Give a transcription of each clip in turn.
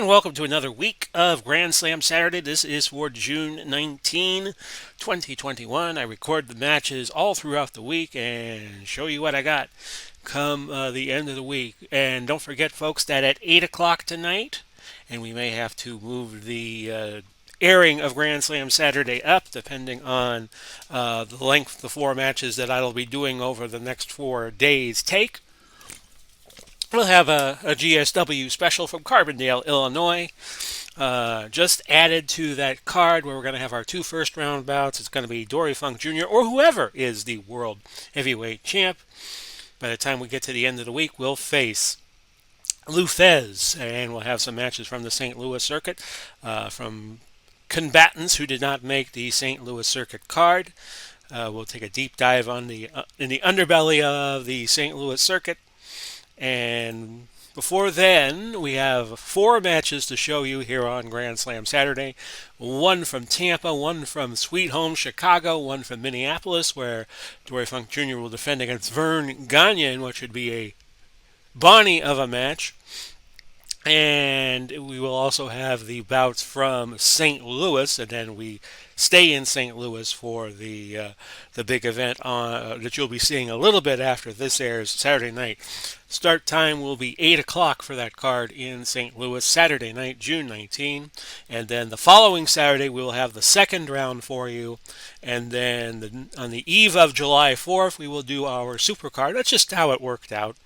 And welcome to another week of Grand Slam Saturday. This is for June 19, 2021. I record the matches all throughout the week and show you what I got come the end of the week. And don't forget, folks, that at 8 o'clock tonight, and we may have to move the airing of Grand Slam Saturday up, depending on the length of the four matches that I'll be doing over the next 4 days. We'll have a GSW special from Carbondale, Illinois. Just added to that card where we're going to have our two first round bouts. It's going to be Dory Funk Jr. or whoever is the world heavyweight champ. By the time we get to the end of the week, we'll face Lou Thesz, and we'll have some matches from the St. Louis circuit from combatants who did not make the St. Louis circuit card. We'll take a deep dive on in the underbelly of the St. Louis circuit. And before then, we have 4 matches to show you here on Grand Slam Saturday. One from Tampa, one from Sweet Home Chicago, one from Minneapolis, where Dory Funk Jr. will defend against Vern Gagne in what should be a Bonnie of a match. And we will also have the bouts from St. Louis, and then we stay in St. Louis for the big event that you'll be seeing a little bit after this airs Saturday night. Start time will be 8 o'clock for that card in St. Louis, Saturday night, June 19. And then the following Saturday, we will have the second round for you. And then on the eve of July 4th, we will do our super card. That's just how it worked out.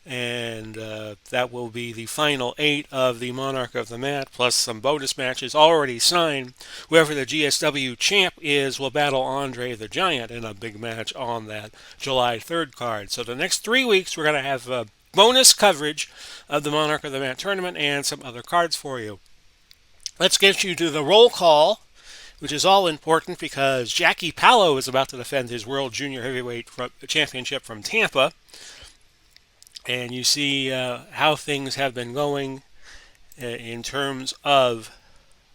And that will be the final 8 of the Monarch of the Mat, plus some bonus matches already signed. Whoever the GSW champ is will battle Andre the Giant in a big match on that July 3rd card. So the next 3 weeks, we're going to have bonus coverage of the Monarch of the Mat tournament and some other cards for you. Let's get you to the roll call, which is all important because Jackie Pallo is about to defend his World Junior Heavyweight Championship from Tampa. And you see how things have been going in terms of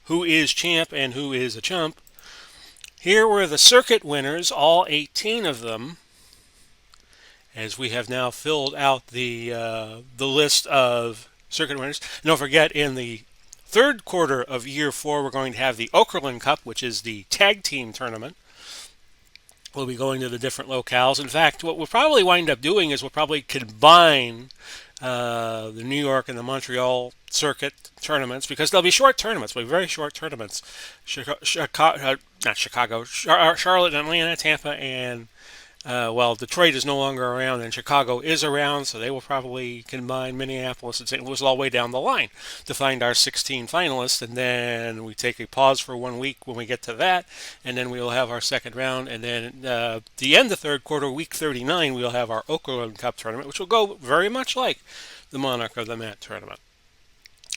who is champ and who is a chump. Here were the circuit winners, all 18 of them, as we have now filled out the list of circuit winners. And don't forget, in the third quarter of year 4, we're going to have the Okerlund Cup, which is the tag team tournament. We'll be going to the different locales. In fact, what we'll probably wind up doing is we'll probably combine the New York and the Montreal circuit tournaments, because they'll be short tournaments, they'll be very short tournaments. Charlotte and Atlanta, Tampa, and Detroit is no longer around, and Chicago is around, so they will probably combine Minneapolis and St. Louis all the way down the line to find our 16 finalists, and then we take a pause for 1 week when we get to that, and then we will have our second round, and then the end of third quarter, week 39, we will have our Okerlund Cup tournament, which will go very much like the Monarch of the Mat tournament.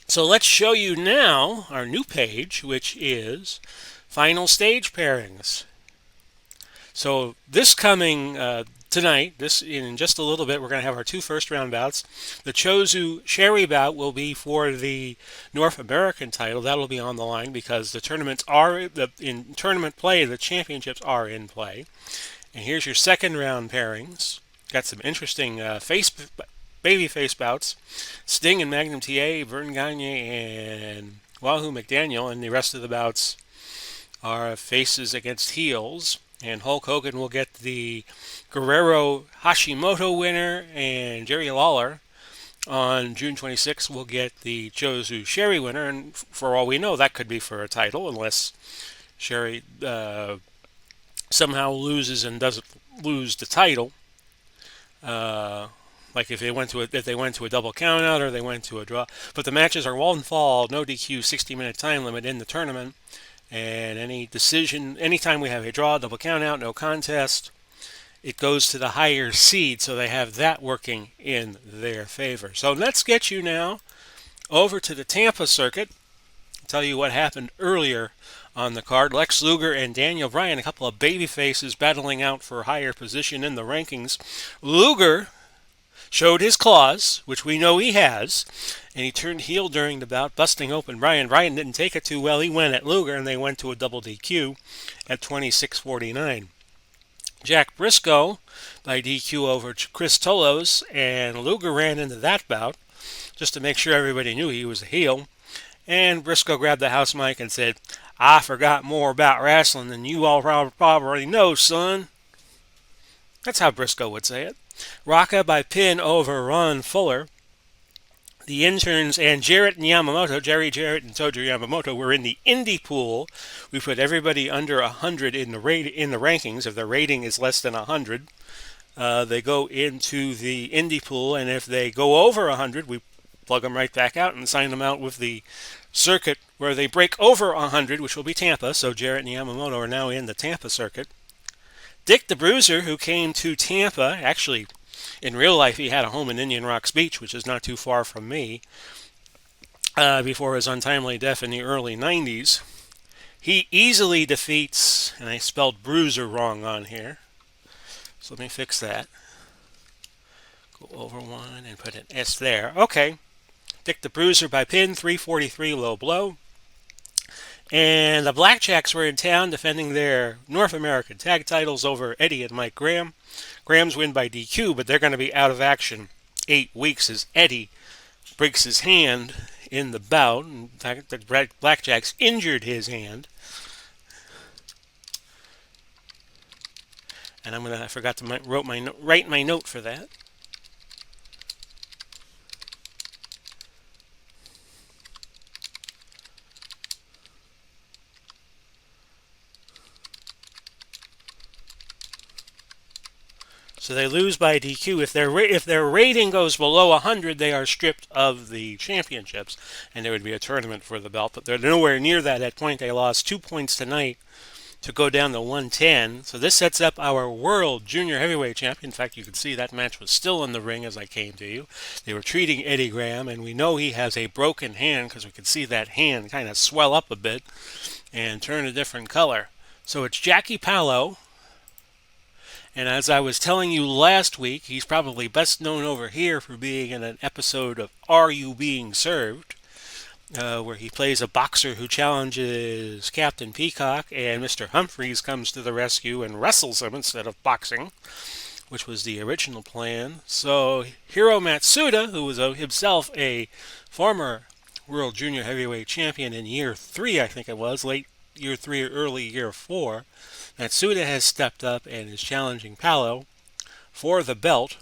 So let's show you now our new page, which is Final Stage Pairings. So this coming tonight, in just a little bit, we're going to have our 2 first-round bouts. The Chozu Sherry bout will be for the North American title. That'll be on the line because the tournaments are in tournament play. The championships are in play. And here's your second-round pairings. Got some interesting babyface bouts. Sting and Magnum TA, Vern Gagne and Wahoo McDaniel, and the rest of the bouts are faces against heels. And Hulk Hogan will get the Guerrero Hashimoto winner, and Jerry Lawler on June 26th will get the Chozu Sherry winner. And for all we know, that could be for a title, unless Sherry somehow loses and doesn't lose the title. Like if they went to a double countout or they went to a draw. But the matches are one fall, no DQ, 60-minute time limit in the tournament. And anytime we have a draw, double count out, no contest, it goes to the higher seed, so they have that working in their favor. So let's get you now over to the Tampa circuit. I'll tell you what happened earlier on the card. Lex Luger and Daniel Bryan, a couple of baby faces battling out for higher position in the rankings. Luger showed his claws, which we know he has, and he turned heel during the bout, busting open Bryan. Bryan didn't take it too well. He went at Luger, and they went to a double DQ at 26:49. Jack Briscoe by DQ over Chris Tolos, and Luger ran into that bout just to make sure everybody knew he was a heel. And Briscoe grabbed the house mic and said, "I forgot more about wrestling than you all probably know, son." That's how Briscoe would say it. Rocca by pin over Ron Fuller. The interns and Jarrett and Yamamoto, Jerry Jarrett and Tojo Yamamoto, were in the indie pool. We put everybody under 100 in the rankings. If their rating is less than 100, they go into the indie pool, and if they go over 100, we plug them right back out and sign them out with the circuit where they break over 100, which will be Tampa. So Jarrett and Yamamoto are now in the Tampa circuit. Dick the Bruiser, who came to Tampa, actually in real life he had a home in Indian Rocks Beach, which is not too far from me, before his untimely death in the early 90s. He easily defeats, and I spelled Bruiser wrong on here, so let me fix that. Go over one and put an S there. Okay. Dick the Bruiser by pin, 343 low blow. And the Blackjacks were in town defending their North American tag titles over Eddie and Mike Graham. Graham's win by DQ, but they're going to be out of action 8 weeks as Eddie breaks his hand in the bout. In fact, the Blackjacks injured his hand. And I forgot to write my note for that. So they lose by DQ. If their rating goes below 100, they are stripped of the championships, and there would be a tournament for the belt. But they're nowhere near that point. They lost 2 points tonight to go down to 110. So this sets up our world junior heavyweight champion. In fact, you can see that match was still in the ring as I came to you. They were treating Eddie Graham, and we know he has a broken hand because we can see that hand kind of swell up a bit and turn a different color. So it's Jackie Pallo. And as I was telling you last week, he's probably best known over here for being in an episode of Are You Being Served? Where he plays a boxer who challenges Captain Peacock, and Mr. Humphreys comes to the rescue and wrestles him instead of boxing, which was the original plan. So Hiro Matsuda, who was himself a former World Junior Heavyweight Champion in year 3, I think it was, late year 3 or early year 4, Matsuda has stepped up and is challenging Pallo for the belt.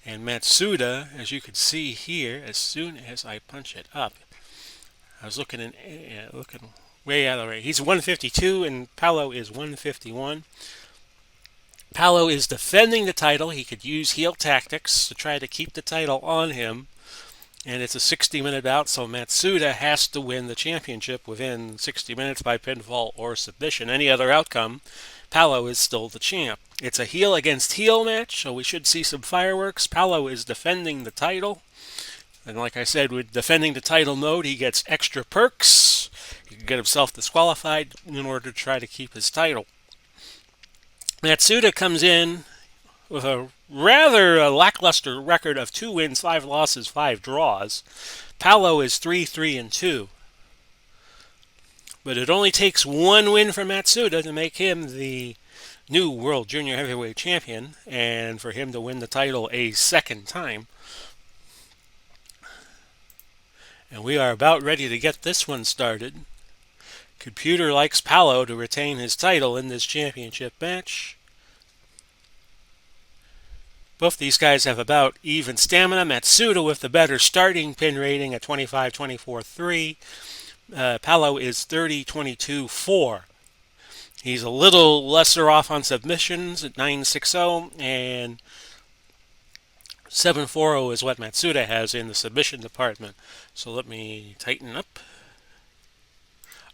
And Matsuda, as you can see here, as soon as I punch it up, I was looking way out of the way. He's 152 and Pallo is 151. Pallo is defending the title. He could use heel tactics to try to keep the title on him. And it's a 60-minute bout, so Matsuda has to win the championship within 60 minutes by pinfall or submission. Any other outcome, Pallo is still the champ. It's a heel against heel match, so we should see some fireworks. Pallo is defending the title. And like I said, with defending the title mode, he gets extra perks. He can get himself disqualified in order to try to keep his title. Matsuda comes in with a rather lackluster record of 2 wins, 5 losses, 5 draws. Pallo is 3-3-2. But it only takes 1 win for Matsuda to make him the new World Junior Heavyweight Champion and for him to win the title a second time. And we are about ready to get this one started. Computer likes Pallo to retain his title in this championship match. Both these guys have about even stamina. Matsuda with the better starting pin rating at 25-24-3. Pallo is 30-22-4. He's a little lesser off on submissions at 9-6-0, and 7-4-0 is what Matsuda has in the submission department. So let me tighten up.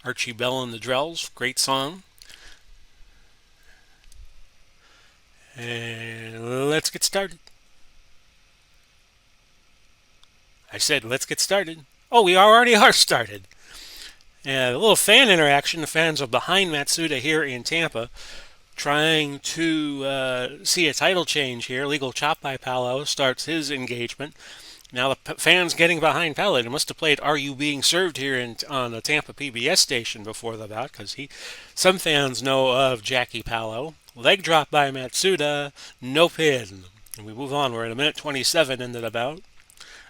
Archie Bell and the Drells, great song. And let's get started. I said, let's get started. Oh, we already are started. And a little fan interaction. The fans are behind Matsuda here in Tampa, trying to see a title change here. Legal chop by Pallo starts his engagement. Now the fans getting behind Pallo. They must have played "Are You Being Served" here on the Tampa PBS station before the bout, because some fans know of Jackie Pallo. Leg drop by Matsuda, no pin. And we move on. We're at 1:27 into the bout.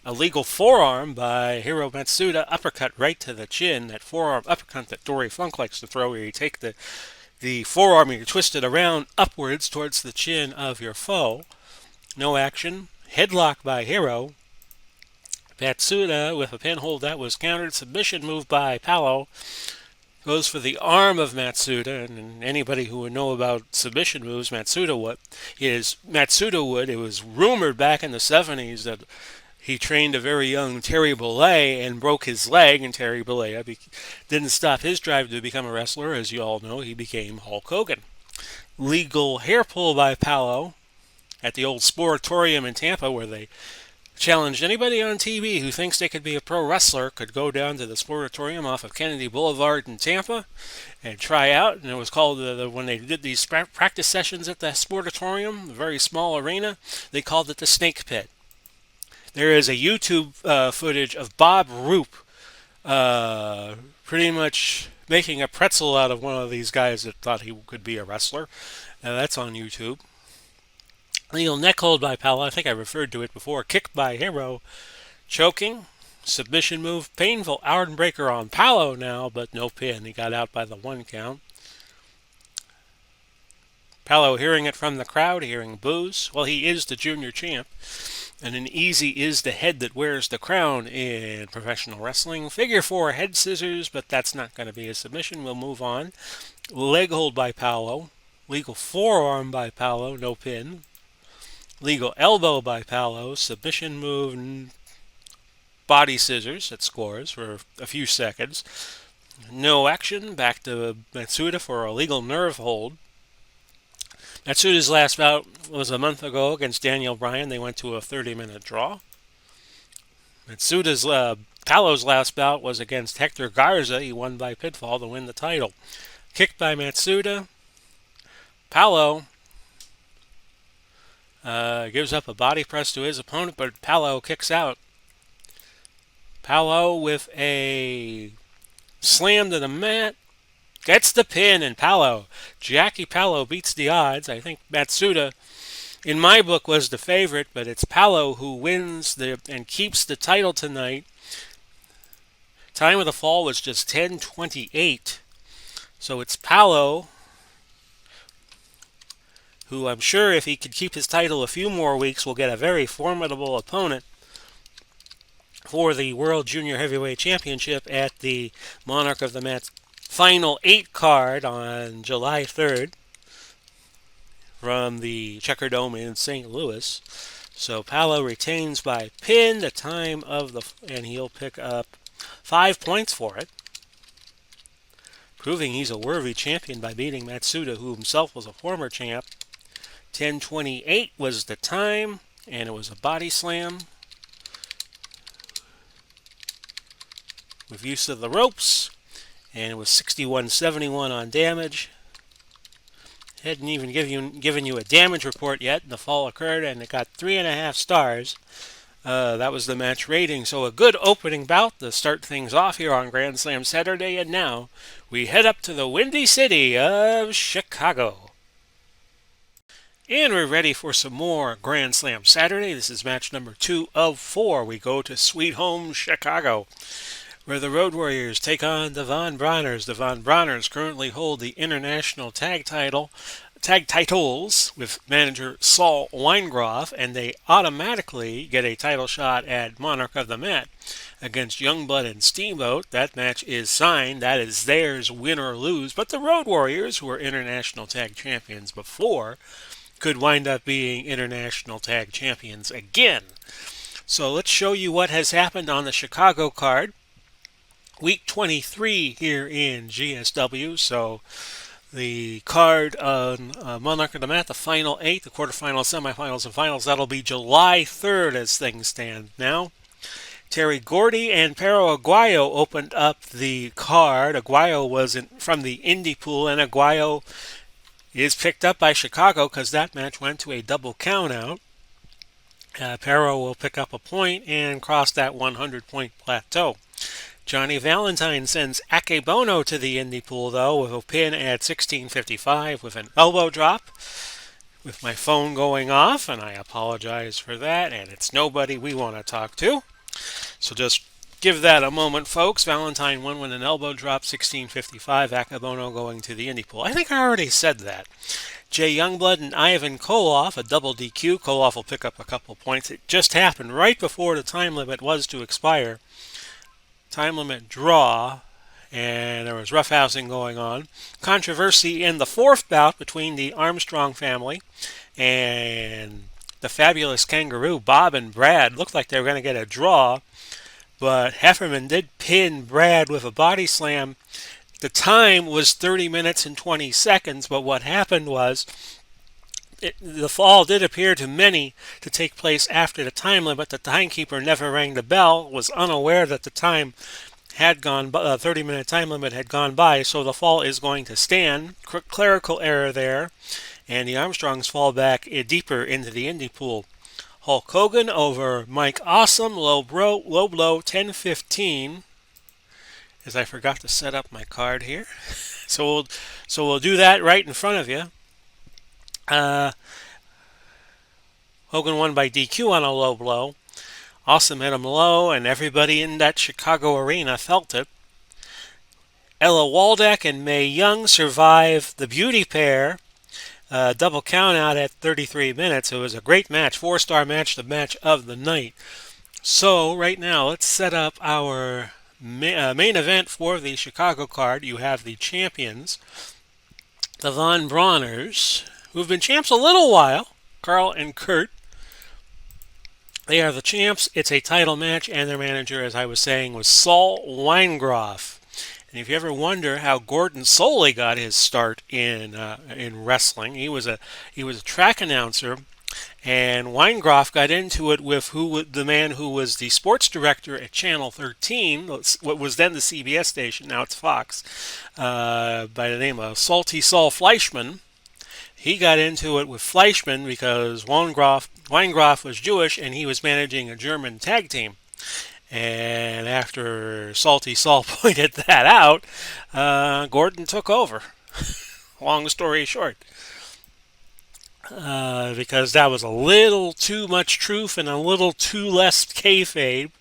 A legal forearm by Hiro Matsuda, uppercut right to the chin. That forearm uppercut that Dory Funk likes to throw, where you take the forearm and you twist it around upwards towards the chin of your foe. No action. Headlock by Hiro. Matsuda with a pinhold that was countered. Submission move by Palo. Goes for the arm of Matsuda, and anybody who would know about submission moves, Matsuda would. It was rumored back in the 70s that he trained a very young Terry Bollea and broke his leg, and Terry Bollea didn't stop his drive to become a wrestler. As you all know, he became Hulk Hogan. Legal hair pull by Palo at the old Sportatorium in Tampa, where they challenged anybody on TV who thinks they could be a pro wrestler could go down to the Sportatorium off of Kennedy Boulevard in Tampa and try out. And it was called, when they did these practice sessions at the Sportatorium, a very small arena, they called it the Snake Pit. There is a YouTube footage of Bob Roop pretty much making a pretzel out of one of these guys that thought he could be a wrestler. That's on YouTube. Legal neck hold by Palo. I think I referred to it before. Kick by Hiro. Choking. Submission move. Painful arm breaker on Palo now, but no pin. He got out by the 1 count. Palo hearing it from the crowd, hearing boos. Well, he is the junior champ. And an easy is the head that wears the crown in professional wrestling. Figure 4 head scissors, but that's not going to be a submission. We'll move on. Leg hold by Palo. Legal forearm by Palo, no pin. Legal elbow by Palo. Submission move, body scissors that scores for a few seconds. No action. Back to Matsuda for a legal nerve hold. Matsuda's last bout was a month ago against Daniel Bryan. They went to a 30-minute draw. Palo's last bout was against Hector Garza. He won by pinfall to win the title. Kick by Matsuda. Palo gives up a body press to his opponent, but Palo kicks out. Palo with a slam to the mat. Gets the pin, and Jackie Palo beats the odds. I think Matsuda, in my book, was the favorite, but it's Palo who wins and keeps the title tonight. Time of the fall was just 10:28. So it's Palo, who I'm sure if he could keep his title a few more weeks will get a very formidable opponent for the World Junior Heavyweight Championship at the Monarch of the Mat Final 8 card on July 3rd from the Checker Dome in St. Louis. So Palo retains by pin the time of and he'll pick up 5 points for it, proving he's a worthy champion by beating Matsuda, who himself was a former champ. 10:28 was the time, and it was a body slam with use of the ropes. And it was 61.71 on damage. Hadn't even given you a damage report yet, and the fall occurred, and it got 3.5 stars. That was the match rating. So a good opening bout to start things off here on Grand Slam Saturday. And now we head up to the Windy City of Chicago. And we're ready for some more Grand Slam Saturday. This is match number 2 of 4. We go to Sweet Home Chicago, where the Road Warriors take on the Von Brauners. The Von Brauners currently hold the international tag titles with manager Saul Weingroff, and they automatically get a title shot at Monarch of the Mat against Youngblood and Steamboat. That match is signed. That is theirs, win or lose. But the Road Warriors, who were international tag champions before, could wind up being international tag champions again. So let's show you what has happened on the Chicago card. Week 23 here in GSW, so the card on Monarch of the Mat, the final 8, the quarterfinals, semifinals, and finals, that'll be July 3rd as things stand now. Terry Gordy and Pero Aguayo opened up the card. Aguayo was from the indie pool, and Aguayo is picked up by Chicago because that match went to a double countout. Pero will pick up a point and cross that 100-point plateau. Johnny Valentine sends Akebono to the indie pool, though, with a pin at 16:55 with an elbow drop. with my phone going off, and I apologize for that, and it's nobody we want to talk to. So just give that a moment, folks. Valentine won with an elbow drop, 16:55. Akabono going to the Indy pool. I think I already said that. Jay Youngblood and Ivan Koloff, a double DQ. Koloff will pick up a couple points. It just happened right before the time limit was to expire. Time limit draw, and there was roughhousing going on. Controversy in the fourth bout between the Armstrong family and the fabulous kangaroo, Bob and Brad. Looked like they were going to get a draw, but Hefferman did pin Brad with a body slam. The time was 30 minutes and 20 seconds, but what happened was the fall did appear to many to take place after the time limit. The timekeeper never rang the bell, was unaware that the time had gone, 30-minute time limit had gone by, so the fall is going to stand. Clerical error there, and the Armstrongs fall back deeper into the Indy pool. Hulk Hogan over Mike Awesome, low blow, 10-15. As I forgot to set up my card here, so we'll do that right in front of you. Hogan won by DQ on a low blow. Awesome hit him low, and everybody in that Chicago arena felt it. Ella Waldeck and Mae Young survive the beauty pair. Double count out at 33 minutes. It was a great match, 4-star match, the match of the night. So right now, let's set up our main event for the Chicago card. You have the champions, the Von Brauners, who've been champs a little while, Carl and Kurt. They are the champs. It's a title match, and their manager, as I was saying, was Saul Weingroff. And if you ever wonder how Gordon Soley got his start in wrestling, he was a track announcer, and Weingroff got into it with the man who was the sports director at Channel 13, what was then the CBS station, now it's Fox, by the name of Salty Saul Fleischman. He got into it with Fleischman because Weingroff was Jewish and he was managing a German tag team. And after Salty Saul pointed that out, Gordon took over. Long story short. Because that was a little too much truth and a little too less kayfabe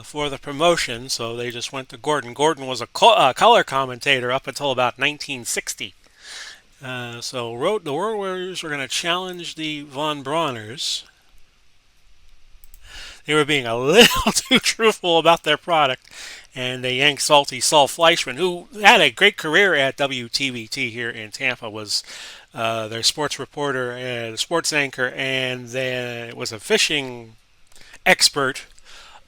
for the promotion, so they just went to Gordon. Gordon was a color commentator up until about 1960. So the Road Warriors were going to challenge the Von Brauners. They were being a little too truthful about their product, and they yanked Salty Saul Fleischman, who had a great career at WTVT here in Tampa, was their sports reporter and sports anchor, and then was a fishing expert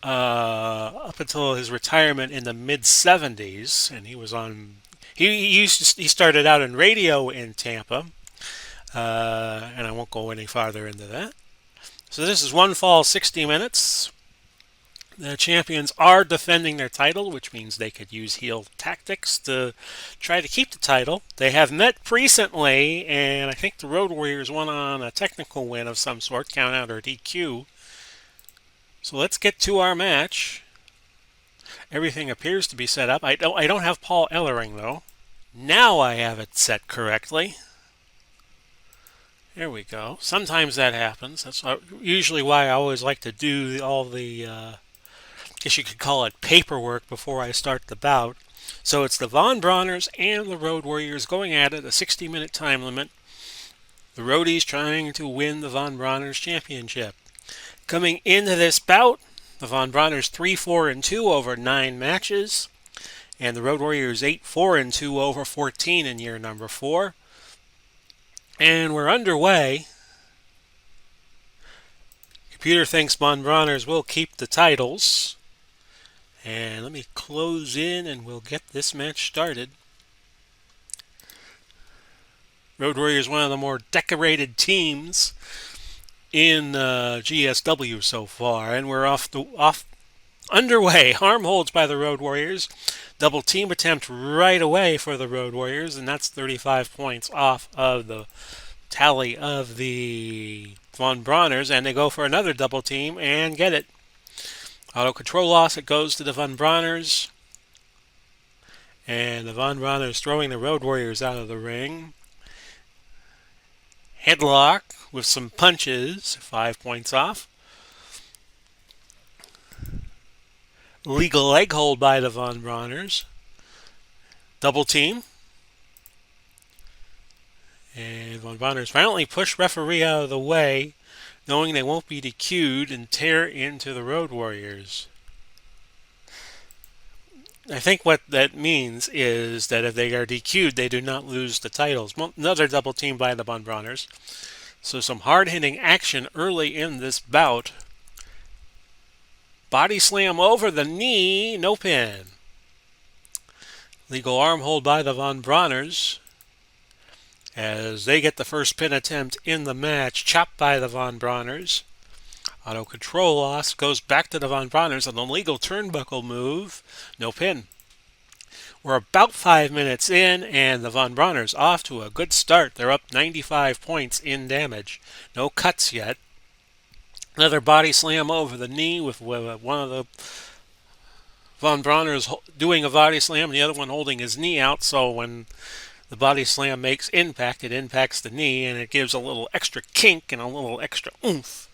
up until his retirement in the mid-70s, and he was on. He started out in radio in Tampa, and I won't go any farther into that. So this is one fall, 60 minutes. The champions are defending their title, which means they could use heel tactics to try to keep the title. They have met recently, and I think the Road Warriors won on a technical win of some sort, count out or DQ. So let's get to our match. Everything appears to be set up. I don't have Paul Ellering, though. Now I have it set correctly. There we go. Sometimes that happens. That's usually why I always like to do all the, I guess you could call it paperwork before I start the bout. So it's the Von Brauners and the Road Warriors going at it, a 60-minute time limit. The Roadies trying to win the Von Brauners championship. Coming into this bout, the Von Brauners 3-4-2 over 9 matches, and the Road Warriors 8-4-2 over 14 in year number 4. And we're underway. Computer thinks Von Brauners will keep the titles. And let me close in and we'll get this match started. Road Warriors, one of the more decorated teams in GSW so far, and we're off underway. Arm holds by the Road Warriors. Double team attempt right away for the Road Warriors, and that's 35 points off of the tally of the Von Brauners, and they go for another double team and get it. Auto control loss, it goes to the Von Brauners, and the Von Brauners throwing the Road Warriors out of the ring. Headlock with some punches, 5 points off. Legal leg hold by the Von Brauners. Double team. And Von Brauners finally push referee out of the way, knowing they won't be DQ'd, and tear into the Road Warriors. I think what that means is that if they are DQ'd, they do not lose the titles. Another double team by the Von Brauners. So some hard-hitting action early in this bout. Body slam over the knee, no pin. Legal arm hold by the Von Brauners as they get the first pin attempt in the match. Chopped by the Von Brauners. Auto control loss goes back to the Von Brauners. An illegal turnbuckle move, no pin. We're about 5 minutes in, and the Von Brauners off to a good start. They're up 95 points in damage. No cuts yet. Another body slam over the knee with one of the Von Brauners doing a body slam and the other one holding his knee out. So when the body slam makes impact, it impacts the knee, and it gives a little extra kink and a little extra oomph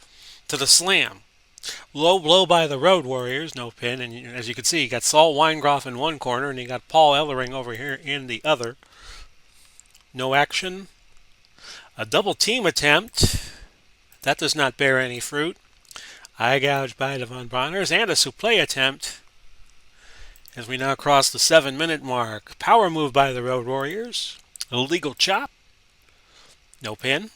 to the slam. Low blow by the Road Warriors, no pin, and as you can see, you got Saul Weingroff in one corner, and you got Paul Ellering over here in the other. No action. A double team attempt. That does not bear any fruit. Eye gouge by the Von Brauners, and a suplex attempt as we now cross the 7-minute mark. Power move by the Road Warriors. Illegal chop. No pin.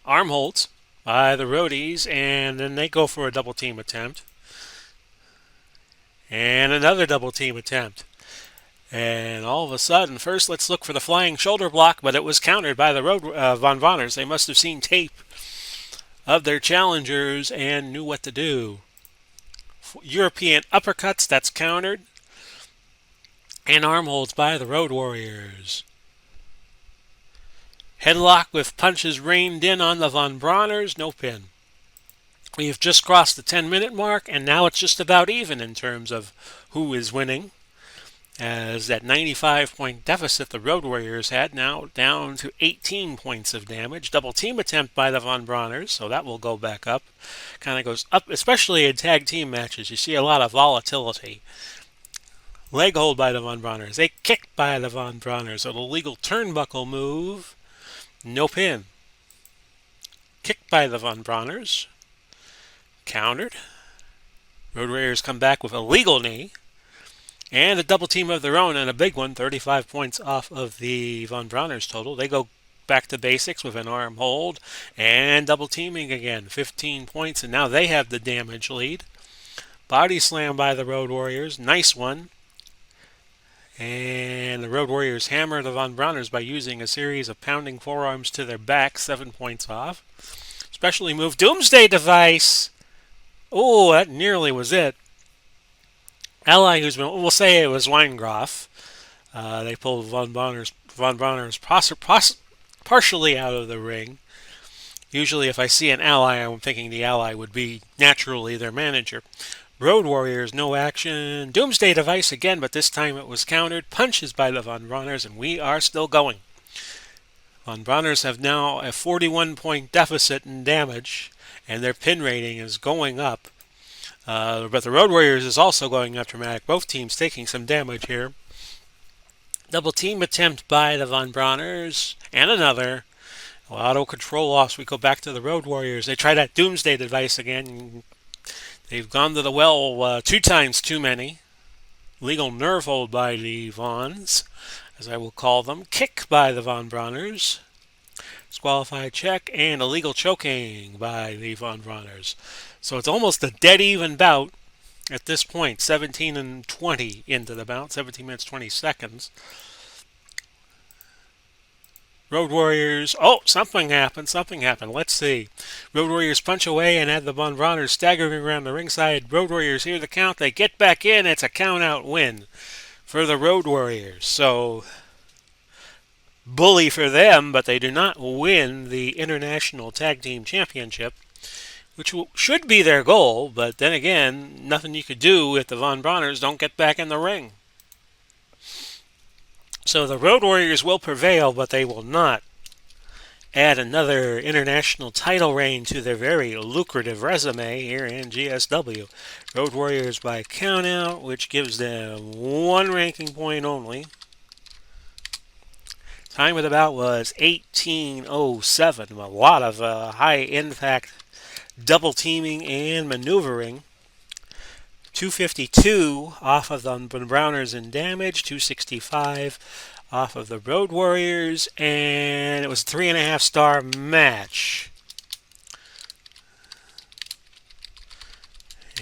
Arm holds by the Roadies, and then they go for a double team attempt. And another double team attempt. And all of a sudden, first let's look for the flying shoulder block, but it was countered by the Von Brauners. They must have seen tape of their challengers and knew what to do. European uppercuts, that's countered. And arm holds by the Road Warriors. Headlock with punches rained in on the Von Brauners, no pin. We've just crossed the 10-minute mark, and now it's just about even in terms of who is winning. As that 95-point deficit the Road Warriors had now down to 18 points of damage. Double team attempt by the Von Brauners, so that will go back up. Kind of goes up, especially in tag team matches. You see a lot of volatility. Leg hold by the Von Brauners. A kick by the Von Brauners. An illegal turnbuckle move. No pin. Kick by the Von Brauners. Countered. Road Warriors come back with a legal knee. And a double team of their own, and a big one, 35 points off of the Von Brauners total. They go back to basics with an arm hold and double teaming again, 15 points, and now they have the damage lead. Body slam by the Road Warriors, nice one. And the Road Warriors hammer the Von Brauners by using a series of pounding forearms to their back, 7 points off. Specially move, Doomsday Device. Oh, that nearly was it. Ally, we'll say it was Weingroff. They pulled Von Brauners partially out of the ring. Usually if I see an ally, I'm thinking the ally would be naturally their manager. Road Warriors, no action. Doomsday Device again, but this time it was countered. Punches by the Von Brauners, and we are still going. Von Brauners have now a 41-point deficit in damage, and their pin rating is going up. But the Road Warriors is also going up dramatic. Both teams taking some damage here. Double team attempt by the Von Brauners, and another. Auto control loss. We go back to the Road Warriors. They try that Doomsday Device again. They've gone to the well 2 times too many. Legal nerve hold by the Vons, as I will call them. Kick by the Von Brauners. Disqualified check and illegal choking by the Von Brauners. So it's almost a dead even bout at this point. 17 and 20 into the bout. 17 minutes 20 seconds. Road Warriors. Oh, something happened. Let's see. Road Warriors punch away and have the Von Brauners staggering around the ringside. Road Warriors hear the count. They get back in. It's a count-out win for the Road Warriors. So, bully for them, but they do not win the International Tag Team Championship, which should be their goal. But then again, nothing you could do if the Von Brauners don't get back in the ring. So the Road Warriors will prevail, but they will not add another international title reign to their very lucrative resume here in GSW. Road Warriors by countout, which gives them one ranking point only. Time of the bout was 18:07. A lot of high impact double teaming and maneuvering. 252 off of the Browners in damage, 265 off of the Road Warriors, and it was a 3.5-star match.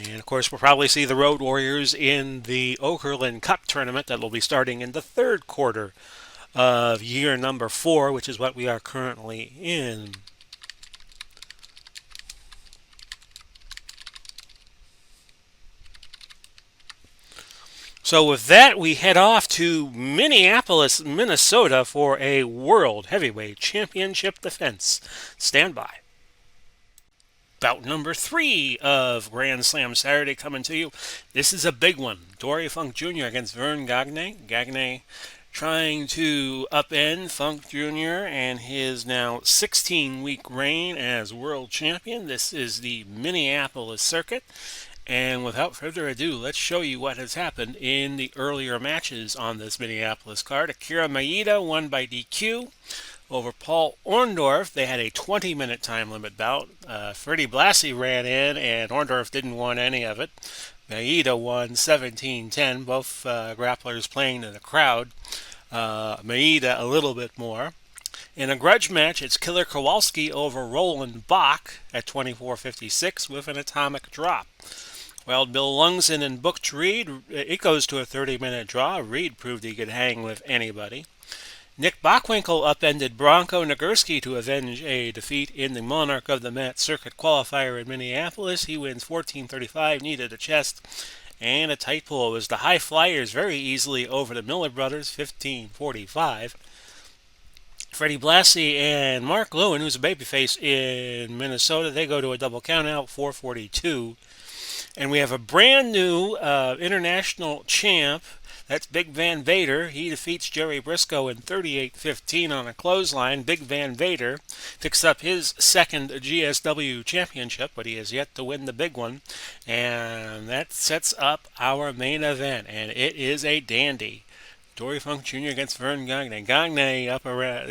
And of course, we'll probably see the Road Warriors in the Okerlund Cup tournament that will be starting in the third quarter of year number 4, which is what we are currently in. So with that, we head off to Minneapolis, Minnesota for a World Heavyweight Championship defense. Stand by. Bout number 3 of Grand Slam Saturday coming to you. This is a big one. Dory Funk Jr. against Vern Gagne. Gagne trying to upend Funk Jr. and his now 16-week reign as world champion. This is the Minneapolis circuit. And without further ado, let's show you what has happened in the earlier matches on this Minneapolis card. Akira Maeda won by DQ over Paul Orndorff. They had a 20-minute time limit bout. Freddie Blassie ran in, and Orndorff didn't want any of it. Maeda won 17-10, both grapplers playing in the crowd. Maeda a little bit more. In a grudge match, it's Killer Kowalski over Roland Bach at 24:56 with an atomic drop. Well, Bill Lungson and Butch Reed, it goes to a 30-minute draw. Reed proved he could hang with anybody. Nick Bockwinkel upended Bronco Nagurski to avenge a defeat in the Monarch of the Mat Circuit qualifier in Minneapolis. He wins 14:35, needed a chest, and a tight pull. It was the High Flyers very easily over the Miller brothers, 15:45. Freddie Blassie and Mark Lewin, who's a babyface in Minnesota, they go to a double countout, 4:42. And we have a brand new international champ. That's Big Van Vader. He defeats Jerry Briscoe in 38:15 on a clothesline. Big Van Vader picks up his second GSW championship, but he has yet to win the big one. And that sets up our main event, and it is a dandy. Dory Funk Jr. against Vern Gagne. Gagne,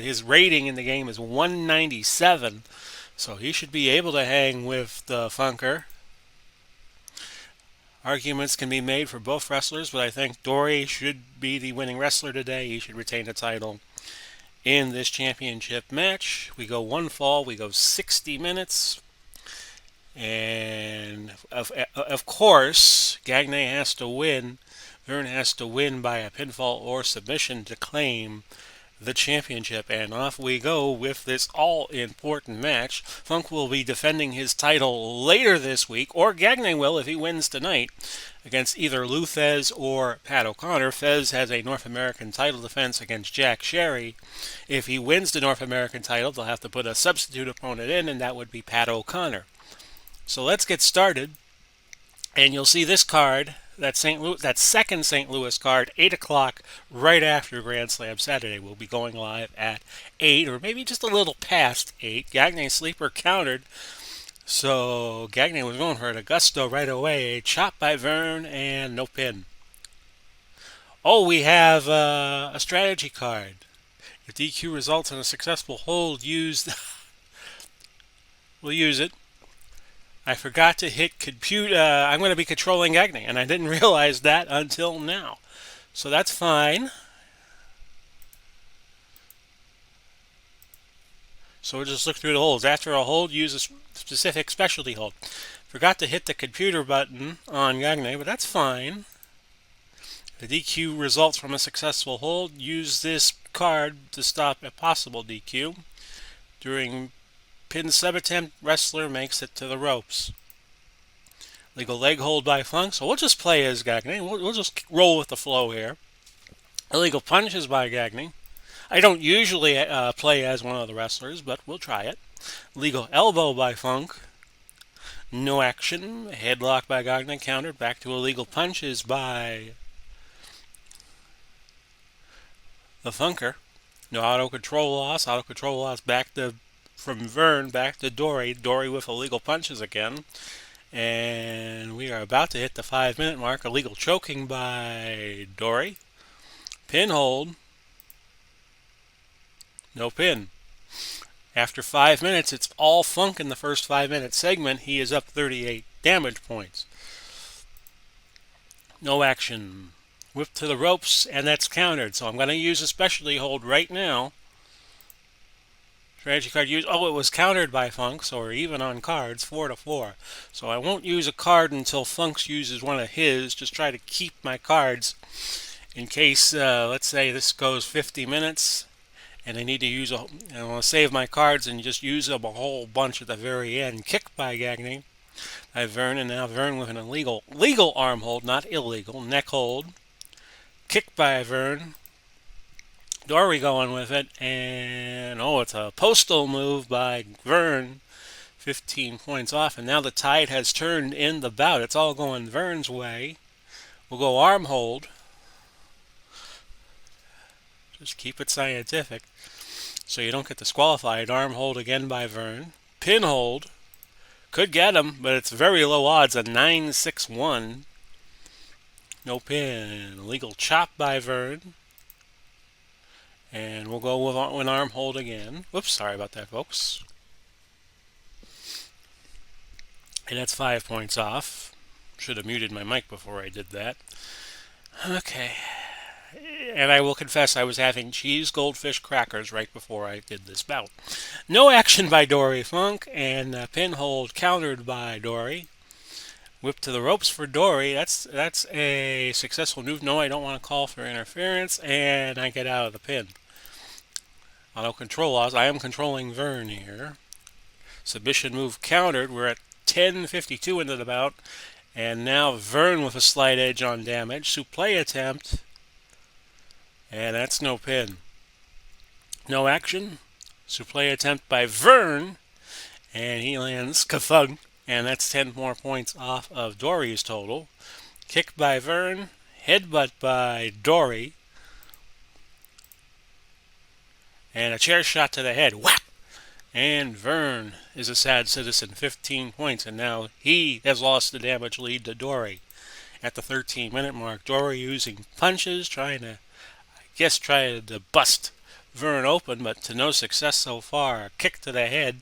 his rating in the game is 197, so he should be able to hang with the Funker. Arguments can be made for both wrestlers, but I think Dory should be the winning wrestler today. He should retain the title in this championship match. We go one fall, we go 60 minutes. And of course, Gagne has to win. Vern has to win by a pinfall or submission to claim the championship, and off we go with this all-important match. Funk will be defending his title later this week, or Gagne will if he wins tonight, against either Lou Thesz or Pat O'Connor. Thesz has a North American title defense against Jack Sherry. If he wins the North American title, they'll have to put a substitute opponent in, and that would be Pat O'Connor. So let's get started, and you'll see this card. That second St. Louis card, 8 o'clock, right after Grand Slam Saturday. We'll be going live at 8, or maybe just a little past 8. Gagne's sleeper countered, so Gagne was going for it. Augusto right away. A chop by Vern, and no pin. Oh, we have a strategy card. If DQ results in a successful hold, we'll use it. I forgot to hit compute. I'm going to be controlling Gagne, and I didn't realize that until now. So that's fine. So we'll just look through the holds. After a hold, use a specific specialty hold. Forgot to hit the computer button on Gagne, but that's fine. The DQ results from a successful hold. Use this card to stop a possible DQ. During pin sub attempt, wrestler makes it to the ropes. Legal leg hold by Funk, so we'll just play as Gagne. We'll just roll with the flow here. Illegal punches by Gagne. I don't usually play as one of the wrestlers, but we'll try it. Legal elbow by Funk. No action. Headlock by Gagne, countered. Back to illegal punches by the Funker. No auto control loss. Auto control loss back to from Vern back to Dory. Dory with illegal punches again. And we are about to hit the 5 minute mark. Illegal choking by Dory. Pin hold. No pin. After 5 minutes, it's all Funk in the first 5 minute segment. He is up 38 damage points. No action. Whip to the ropes, and that's countered. So I'm going to use a specialty hold right now. Strategy card used. Oh, it was countered by Funk, so we're even on cards, 4-4. So I won't use a card until Funk uses one of his. Just try to keep my cards in case, let's say this goes 50 minutes, and I need to use I want to save my cards and just use them a whole bunch at the very end. Kick by Gagné by Vern, and now Vern with an legal arm hold, not illegal, neck hold. Kick by Vern. Dory going with it, and it's a postal move by Vern. 15 points off, and now the tide has turned in the bout. It's all going Vern's way. We'll go arm hold. Just keep it scientific so you don't get disqualified. Arm hold again by Vern. Pin hold. Could get him, but it's very low odds, a 9-6-1. No pin. Illegal chop by Vern. And we'll go with an arm hold again. Whoops, sorry about that, folks. And that's 5 points off. Should have muted my mic before I did that. Okay. And I will confess I was having cheese goldfish crackers right before I did this bout. No action by Dory Funk, and pin hold countered by Dory. Whip to the ropes for Dory. That's a successful move. No, I don't want to call for interference, and I get out of the pin. Auto control loss. I am controlling Vern here. Submission move countered. We're at 10:52 into the bout, and now Vern with a slight edge on damage. Supplé attempt, and that's no pin. No action. Supplé attempt by Vern, and he lands kathug, and that's 10 more points off of Dory's total. Kick by Vern, headbutt by Dory, and a chair shot to the head. Whap! And Vern is a sad citizen, 15 points, and now he has lost the damage lead to Dory. At the 13-minute mark, Dory using punches, trying to bust Vern open, but to no success so far. A kick to the head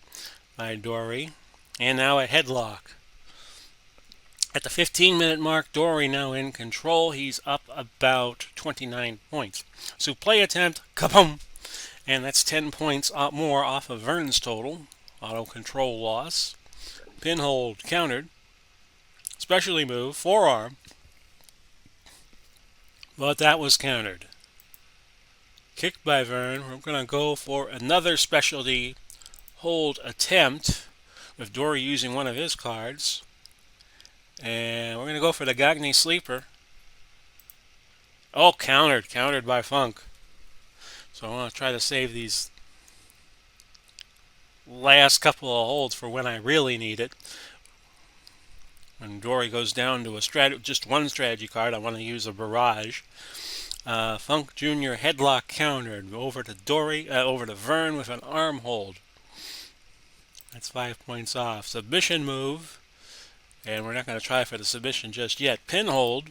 by Dory, and now a headlock. At the 15-minute mark, Dory now in control. He's up about 29 points. Supplé attempt, kaboom! And that's 10 points more off of Vern's total. Auto control loss. Pin hold countered. Specialty move, forearm. But that was countered. Kick by Vern. We're going to go for another specialty hold attempt with Dory using one of his cards. And we're going to go for the Gagné sleeper. Oh, countered by Funk. So I want to try to save these last couple of holds for when I really need it. When Dory goes down to just one strategy card, I want to use a barrage. Funk Jr. headlock countered over to Vern with an arm hold. That's 5 points off. Submission move, and we're not going to try for the submission just yet. Pin hold.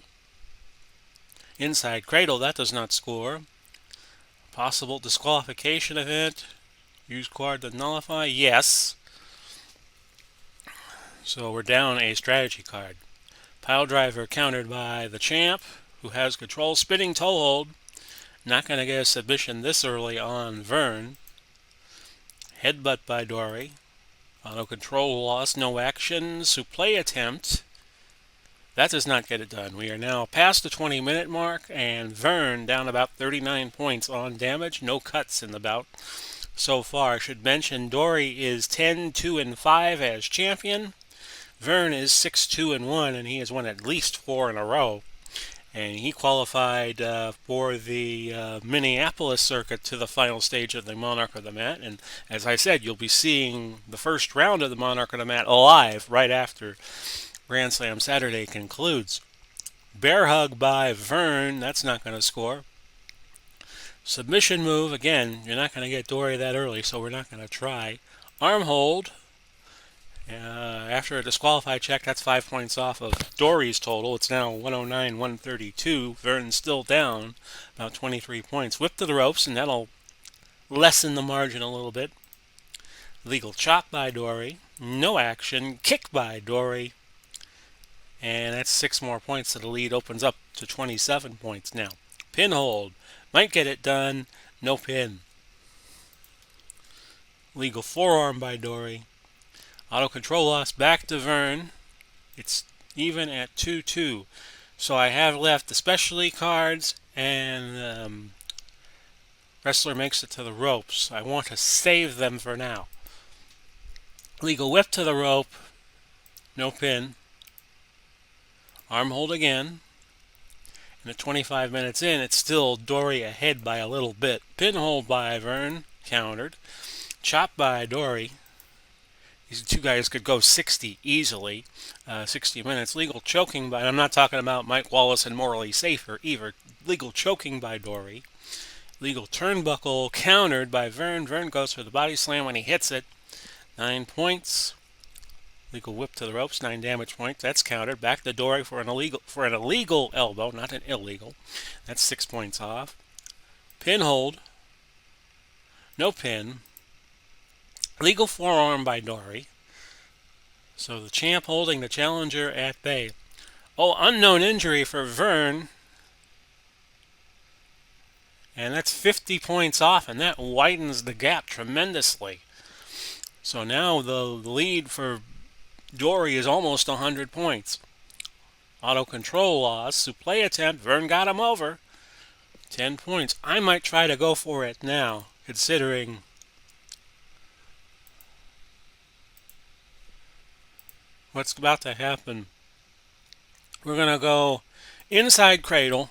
Inside cradle, that does not score. Possible disqualification event. Use card to nullify. Yes. So we're down a strategy card. Pile driver countered by the champ, who has control. Spinning toe hold. Not going to get a submission this early on Vern. Headbutt by Dory. Auto control loss. No action. Supplé attempt. That does not get it done. We are now past the 20-minute mark, and Vern down about 39 points on damage. No cuts in the bout so far. I should mention Dory is 10-2-5 as champion. Vern is 6-2-1, and he has won at least 4 in a row. And he qualified for the Minneapolis circuit to the final stage of the Monarch of the Mat. And as I said, you'll be seeing the first round of the Monarch of the Mat live right after Grand Slam Saturday concludes. Bear hug by Vern. That's not going to score. Submission move. Again, you're not going to get Dory that early, so we're not going to try. Arm hold. After a disqualified check, that's 5 points off of Dory's total. It's now 109, 132. Vern's still down about 23 points. Whip to the ropes, and that'll lessen the margin a little bit. Legal chop by Dory. No action. Kick by Dory. And that's 6 more points, so the lead opens up to 27 points now. Pin hold. Might get it done. No pin. Legal forearm by Dory. Auto control loss back to Vern. It's even at 2-2. So I have left the specialty cards and wrestler makes it to the ropes. I want to save them for now. Legal whip to the rope. No pin. Arm hold again. And at 25 minutes in, it's still Dory ahead by a little bit. Pin hold by Vern. Countered. Chop by Dory. These two guys could go 60 easily, 60 minutes. Legal choking by, I'm not talking about Mike Wallace and Morally Safer either. Legal choking by Dory. Legal turnbuckle countered by Vern. Vern goes for the body slam when he hits it. 9 points. Legal whip to the ropes, 9 damage points. That's countered. Back to Dory for an illegal elbow, not an illegal. That's 6 points off. Pin hold. No pin. Legal forearm by Dory. So the champ holding the challenger at bay. Oh, unknown injury for Vern. And that's 50 points off, and that widens the gap tremendously. So now the lead for Dory is almost 100 points. Auto control loss, suplex attempt, Vern got him over. 10 points. I might try to go for it now, considering what's about to happen. We're going to go inside cradle,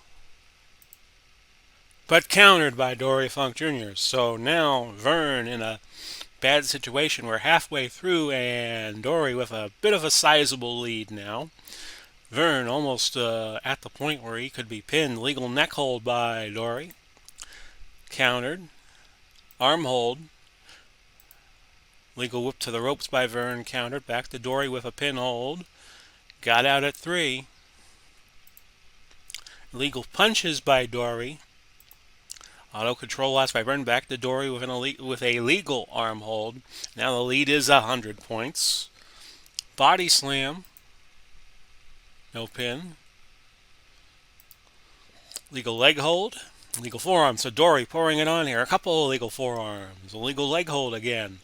but countered by Dory Funk Jr. So now Vern in a bad situation. We're halfway through, and Dory with a bit of a sizable lead now. Vern almost at the point where he could be pinned. Legal neck hold by Dory. Countered. Arm hold. Legal whip to the ropes by Vern. Countered. Back to Dory with a pin hold. Got out at 3. Legal punches by Dory. Auto control loss by Vern. Back to Dory with a legal arm hold. Now the lead is 100 points. Body slam. No pin. Legal leg hold. Legal forearm. So Dory pouring it on here. A couple of legal forearms. A legal leg hold again.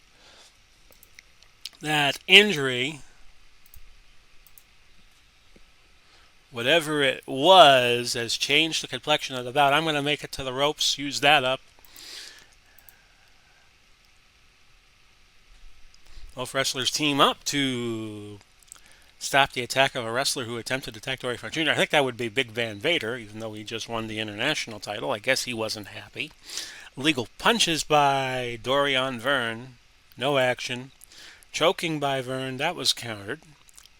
That injury, whatever it was, has changed the complexion of the bout. I'm going to make it to the ropes. Use that up. Both wrestlers team up to stop the attack of a wrestler who attempted to attack Dory Funk Jr. I think that would be Big Van Vader, even though he just won the international title. I guess he wasn't happy. Legal punches by Dory on Vern. No action. Choking by Vern. That was countered.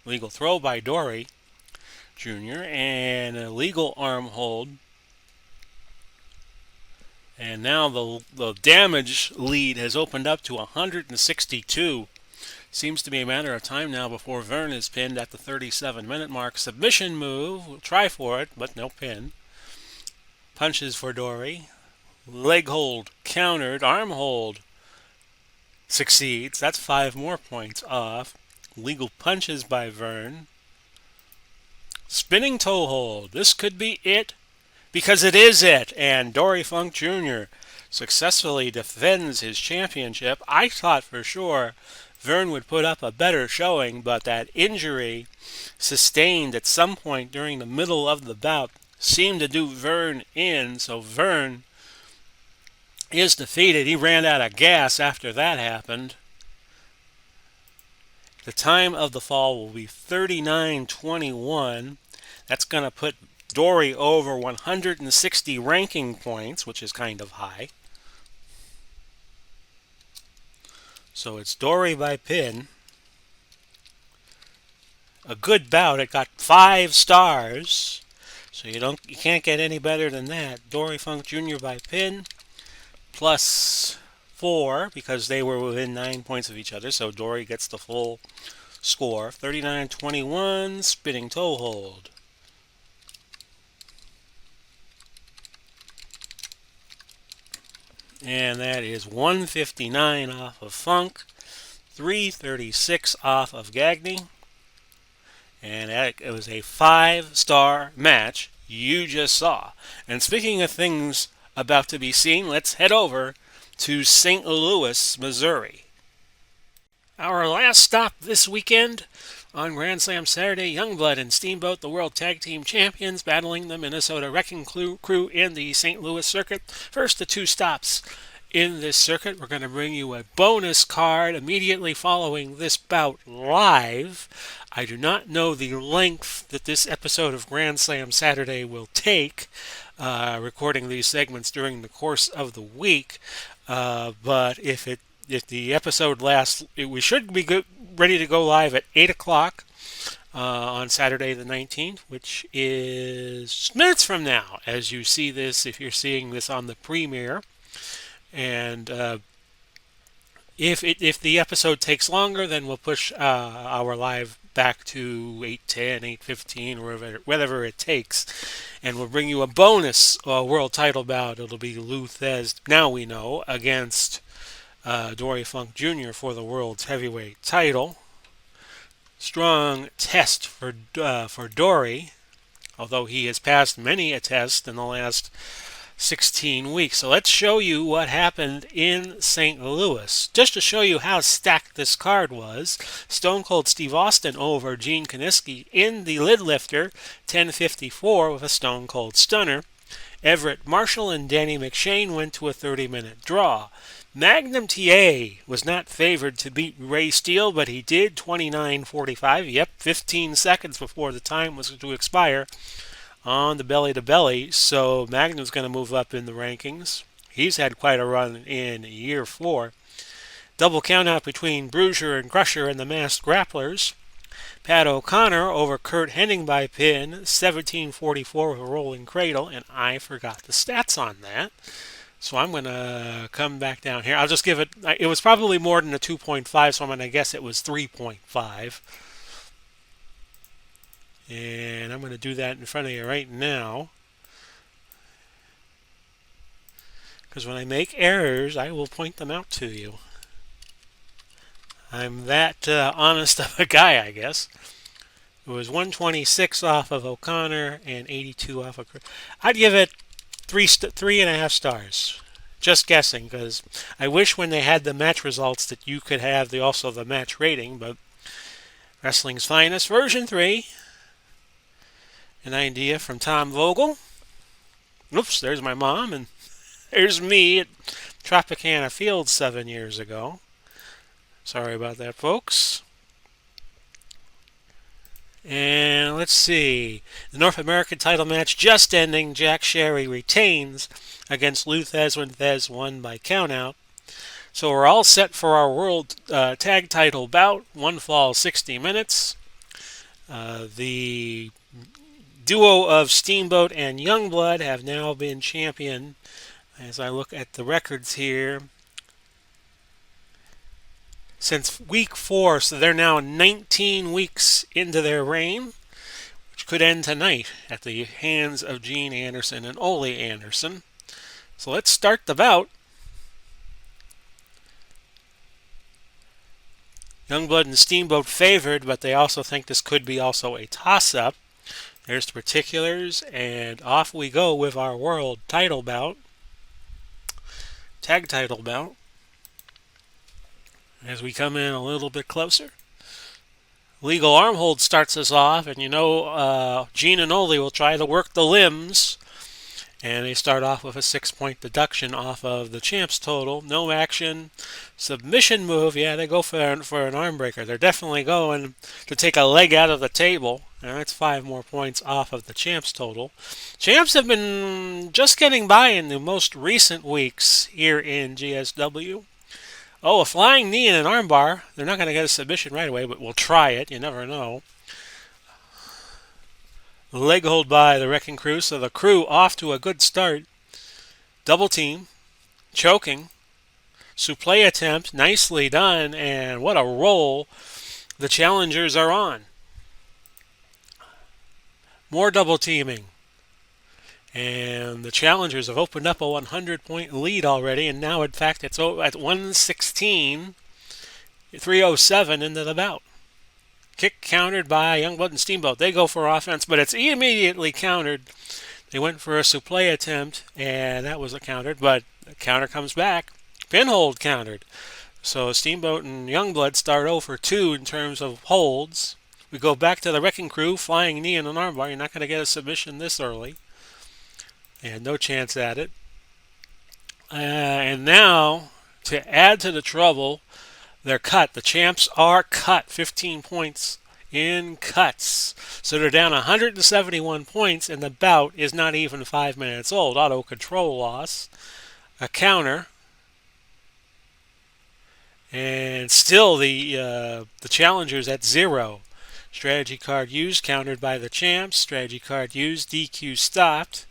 Legal throw by Dory Jr. And a legal arm hold. And now the damage lead has opened up to 162. Seems to be a matter of time now before Vern is pinned at the 37-minute mark. Submission move. We'll try for it, but no pin. Punches for Dory. Leg hold countered. Arm hold succeeds. That's 5 more points off. Legal punches by Vern. Spinning toe hold. This could be it, because it is it. And Dory Funk Jr. successfully defends his championship. I thought for sure Vern would put up a better showing, but that injury sustained at some point during the middle of the bout seemed to do Vern in, so Vern is defeated. He ran out of gas after that happened. The time of the fall will be 39:21. That's going to put Dory over 160 ranking points, which is kind of high. So it's Dory by pin. A good bout. It got 5 stars. So you can't get any better than that. Dory Funk Jr. by pin plus 4 because they were within 9 points of each other, so Dory gets the full score. 39-21, spinning toe hold. And that is 159 off of Funk, 336 off of Gagney. And it was a 5-star match you just saw. And speaking of things about to be seen, let's head over to St. Louis, Missouri. Our last stop this weekend on Grand Slam Saturday, Youngblood and Steamboat, the World Tag Team Champions, battling the Minnesota Wrecking Crew in the St. Louis circuit. First of 2 stops in this circuit. We're going to bring you a bonus card immediately following this bout live. I do not know the length that this episode of Grand Slam Saturday will take, recording these segments during the course of the week, but if the episode lasts, we should be ready to go live at 8 o'clock on Saturday the 19th, which is minutes from now, as you see this, if you're seeing this on the premiere. And if the episode takes longer, then we'll push our live back to 8:10, 8:15, or whatever it takes. And we'll bring you a bonus world title bout. It'll be Lou Thez, now we know, against Dory Funk Jr. for the world's heavyweight title. Strong test for Dory, although he has passed many a test in the last 16 weeks. So let's show you what happened in St. Louis. Just to show you how stacked this card was, Stone Cold Steve Austin over Gene Kiniski in the lid lifter, 10:54 with a Stone Cold Stunner. Everett Marshall and Danny McShane went to a 30-minute draw. Magnum TA was not favored to beat Ray Steele, but he did, 29:45. Yep, 15 seconds before the time was to expire on the belly-to-belly, so Magnum's going to move up in the rankings. He's had quite a run in year 4. Double countout between Bruiser and Crusher and the Masked Grapplers. Pat O'Connor over Kurt Hennig by pin, 17:44 with a rolling cradle, and I forgot the stats on that. So I'm going to come back down here. I'll just give it was probably more than a 2.5, so I'm going to guess it was 3.5. And I'm going to do that in front of you right now. Because when I make errors, I will point them out to you. I'm that honest of a guy, I guess. It was 126 off of O'Connor and 82 off of... I'd give it 3.5 stars. Just guessing, because I wish when they had the match results that you could have also the match rating, but Wrestling's Finest, version 3. An idea from Tom Vogel. Oops, there's my mom, and there's me at Tropicana Field 7 years ago. Sorry about that, folks. And let's see. The North American title match just ending. Jack Sherry retains against Lou Thez when Thez won by countout. So we're all set for our world tag title bout. One fall, 60 minutes. The duo of Steamboat and Youngblood have now been champion. As I look at the records here, since week 4, so they're now 19 weeks into their reign, which could end tonight at the hands of Gene Anderson and Ole Anderson. So let's start the bout. Youngblood and Steamboat favored, but they also think this could be also a toss-up. There's the particulars, and off we go with our world title bout. Tag title bout. As we come in a little bit closer. Legal arm hold starts us off, and Gene and Ole will try to work the limbs. And they start off with a 6-point deduction off of the champ's total. No action. Submission move. Yeah, they go for an arm breaker. They're definitely going to take a leg out of the table. And that's 5 more points off of the champ's total. Champs have been just getting by in the most recent weeks here in GSW. Oh, a flying knee and an armbar. They're not going to get a submission right away, but we'll try it. You never know. Leg hold by the Wrecking Crew, so the crew off to a good start. Double team. Choking. Supple attempt, nicely done, and what a roll the challengers are on. More double teaming. And the challengers have opened up a 100-point lead already, and now, in fact, it's at 116, 307 into the bout. Kick countered by Youngblood and Steamboat. They go for offense, but it's immediately countered. They went for a supple attempt, and that was countered, but the counter comes back. Pinhold countered. So Steamboat and Youngblood start 0 for 2 in terms of holds. We go back to the Wrecking Crew, flying knee and an armbar. You're not going to get a submission this early. And no chance at it. And now, to add to the trouble, they're cut. The champs are cut. 15 points in cuts. So they're down 171 points, and the bout is not even 5 minutes old. Auto control loss. A counter. And still the challengers at 0. Strategy card used, countered by the champs. Strategy card used, DQ stopped.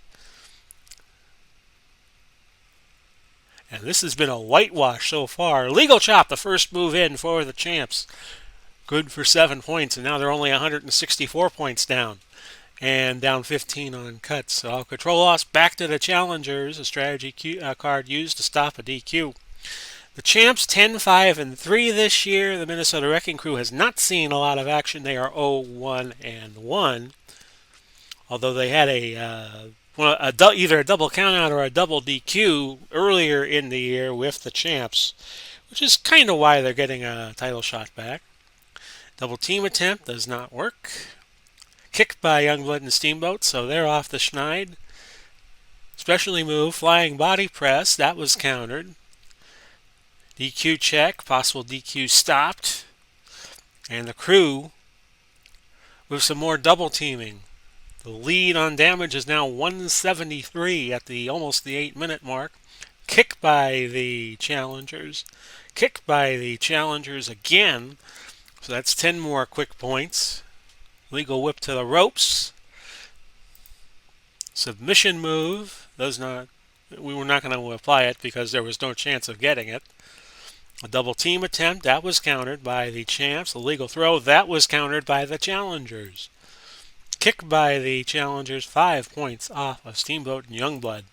And this has been a whitewash so far. Legal chop, the first move in for the champs. Good for 7 points, and now they're only 164 points down. And down 15 on cuts. So control loss back to the challengers. A strategy card used to stop a DQ. The champs 10-5-3 this year. The Minnesota Wrecking Crew has not seen a lot of action. They are 0-1-1. Although they had either a double countout or a double DQ earlier in the year with the champs, which is kind of why they're getting a title shot back. Double team attempt does not work. Kicked by Youngblood and Steamboat, so they're off the schneid. Specially move, flying body press, that was countered. DQ check, possible DQ stopped. And the crew with some more double teaming. The lead on damage is now 173 at almost the 8-minute mark. Kick by the challengers. Kick by the challengers again. So that's 10 more quick points. Legal whip to the ropes. Submission move. We were not going to apply it because there was no chance of getting it. A double team attempt, that was countered by the champs. A legal throw, that was countered by the challengers. Kick by the challengers, 5 points off of Steamboat and Youngblood.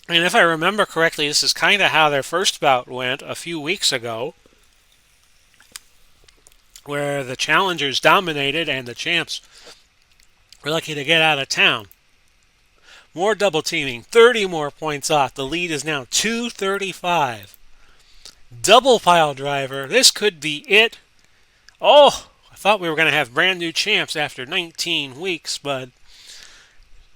And if I remember correctly, this is kind of how their first bout went a few weeks ago, where the challengers dominated and the champs were lucky to get out of town. More double teaming, 30 more points off. The lead is now 235. Double pile driver. This could be it. Oh, I thought we were going to have brand new champs after 19 weeks, but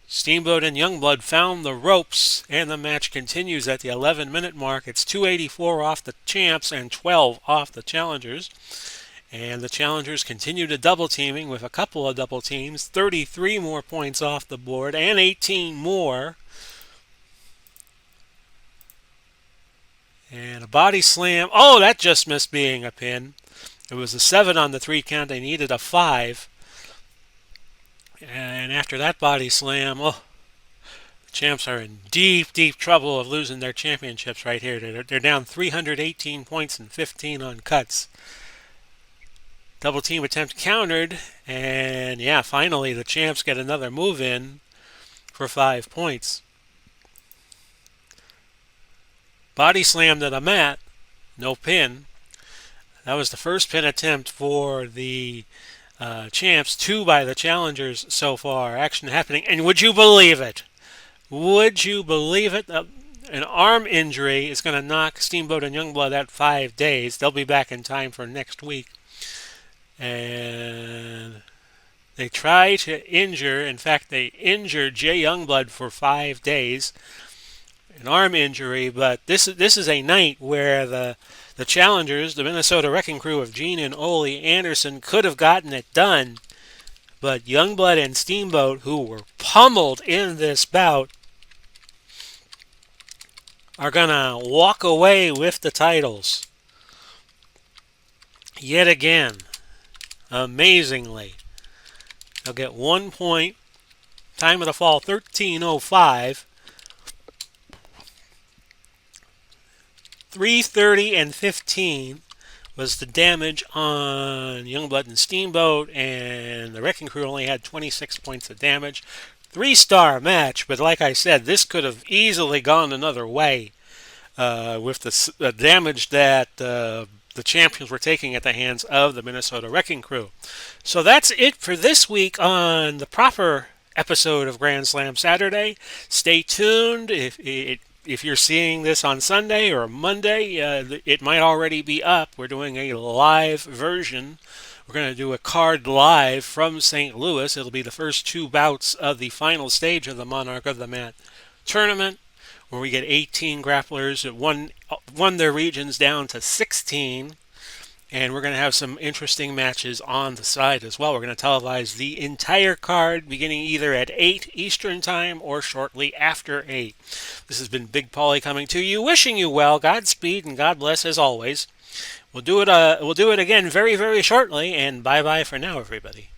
Steamboat and Youngblood found the ropes, and the match continues at the 11-minute mark. It's 284 off the champs and 12 off the challengers. And the challengers continue to double teaming with a couple of double teams. 33 more points off the board and 18 more. And a body slam. Oh, that just missed being a pin. It was a 7 on the 3 count. They needed a 5. And after that body slam, the champs are in deep, deep trouble of losing their championships right here. They're down 318 points and 15 on cuts. Double team attempt countered. And yeah, finally the champs get another move in for 5 points. Body slam to the mat, no pin. That was the first pin attempt for the champs, 2 by the challengers so far. Action happening, and would you believe it? Would you believe it? An arm injury is going to knock Steamboat and Youngblood out 5 days. They'll be back in time for next week. And they try to injure, in fact, they injured Jay Youngblood for 5 days. An arm injury, but this is a night where the challengers, the Minnesota Wrecking Crew of Gene and Ole Anderson, could have gotten it done, but Youngblood and Steamboat, who were pummeled in this bout, are gonna walk away with the titles yet again. Amazingly, they'll get 1 point. Time of the fall 13:05. 330 and 15 was the damage on Youngblood and Steamboat, and the Wrecking Crew only had 26 points of damage. Three-star match, but like I said, this could have easily gone another way with the damage that the champions were taking at the hands of the Minnesota Wrecking Crew. So that's it for this week on the proper episode of Grand Slam Saturday. Stay tuned. If you're seeing this on Sunday or Monday, it might already be up. We're doing a live version. We're going to do a card live from St. Louis. It'll be the first two bouts of the final stage of the Monarch of the Mat tournament, where we get 18 grapplers that won their regions down to 16. And we're going to have some interesting matches on the side as well. We're going to televise the entire card beginning either at 8 Eastern Time or shortly after 8. This has been Big Paulie coming to you, wishing you well, Godspeed, and God bless as always. We'll do it again very, very shortly, and bye-bye for now, everybody.